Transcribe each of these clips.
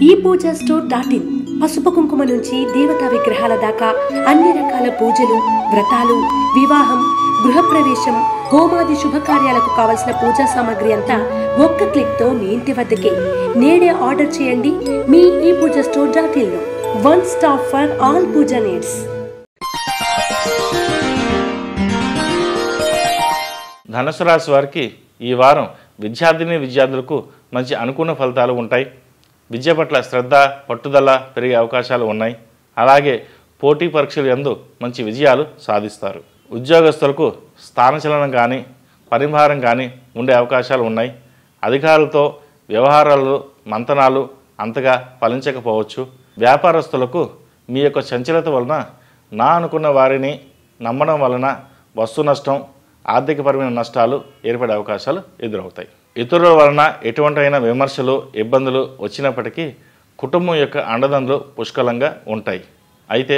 ePoojaStore.in పసుపు కుంకుమ నుంచి దేవతా విగ్రహాల దాకా అన్ని రకాల పూజలు, వ్రతాలు, వివాహం, గృహప్రవేశం, హోమాది శుభకార్యాలకు కావలసిన పూజా సామాగ్రి అంతా ఒక్క క్లిక్ తో మీ ఇంటి వద్దకే. నేడే ఆర్డర్ చేయండి మీ ePoojaStore.in లో. One stop for all puja needs. ధనుసు రాశి వారికి ఈ వారం విద్యార్థులకు మంచి అనుకూల ఫలితాలు ఉంటాయి. విద్య పట్ల శ్రద్ధ, పట్టుదల పెరిగే అవకాశాలు ఉన్నాయి. అలాగే పోటీ పరీక్షలు యందు మంచి విజయాలు సాధిస్తారు. ఉద్యోగస్తులకు స్థానచలనం కానీ పరిభారం కానీ ఉండే అవకాశాలు ఉన్నాయి. అధికారులతో వ్యవహారాలు మంతనాలు అంతగా ఫలించకపోవచ్చు. వ్యాపారస్తులకు మీ యొక్క చంచలత వలన నా అనుకున్న వారిని నమ్మడం వలన వస్తు నష్టం, ఆర్థికపరమైన నష్టాలు ఏర్పడే అవకాశాలు ఎదురవుతాయి. ఇతరుల వలన ఎటువంటివైన విమర్శలు, ఇబ్బందులు వచ్చినప్పటికీ కుటుంబం యొక్క అండదండలు పుష్కలంగా ఉంటాయి. అయితే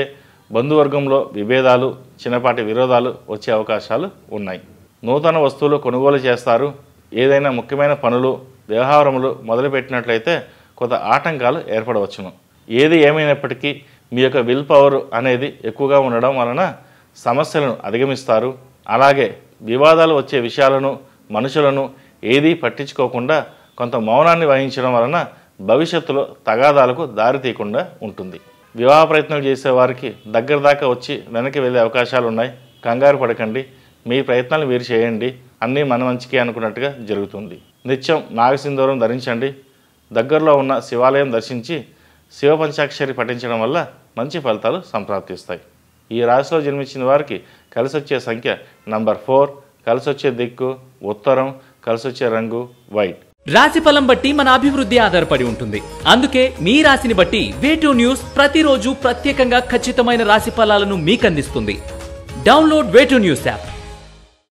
బంధువర్గంలో విభేదాలు, చిన్నపాటి విరోధాలు వచ్చే అవకాశాలు ఉన్నాయి. నూతన వస్తువులు కొనుగోలు చేస్తారు. ఏదైనా ముఖ్యమైన పనులు, వ్యవహారములు మొదలుపెట్టినట్లయితే కొంత ఆటంకాలు ఏర్పడవచ్చును. ఏది ఏమైనప్పటికీ మీ యొక్క విల్ పవర్ అనేది ఎక్కువగా ఉండడం వలన సమస్యలను అధిగమిస్తారు. అలాగే వివాదాలు వచ్చే విషయాలను, మనుషులను ఏదీ పట్టించుకోకుండా కొంత మౌనాన్ని వహించడం వలన భవిష్యత్తులో తగాదాలకు దారి తీయకుండా ఉంటుంది. వివాహ ప్రయత్నాలు చేసేవారికి దగ్గర దాకా వచ్చి వెనక్కి వెళ్ళే అవకాశాలు ఉన్నాయి. కంగారు పడకండి, మీ ప్రయత్నాలు మీరు చేయండి, అన్నీ మన మంచికి అనుకున్నట్టుగా జరుగుతుంది. నిత్యం నాగసింధూరం ధరించండి. దగ్గరలో ఉన్న శివాలయం దర్శించి శివ పంచాక్షరి పఠించడం వల్ల మంచి ఫలితాలు సంప్రాప్తిస్తాయి. ఈ రాశిలో జన్మించిన వారికి కలిసొచ్చే సంఖ్య నంబర్ 4, కలిసొచ్చే దిక్కు ఉత్తరం, కలిసొచ్చే రంగు వైట్. రాశి ఫలం బట్టి మన అభివృద్ధి ఆధారపడి ఉంటుంది. అందుకే మీ రాశిని బట్టి వే2 న్యూస్ ప్రతిరోజు ప్రత్యేకంగా ఖచ్చితమైన రాశి ఫలాలను మీకు అందిస్తుంది. Download Way2News app.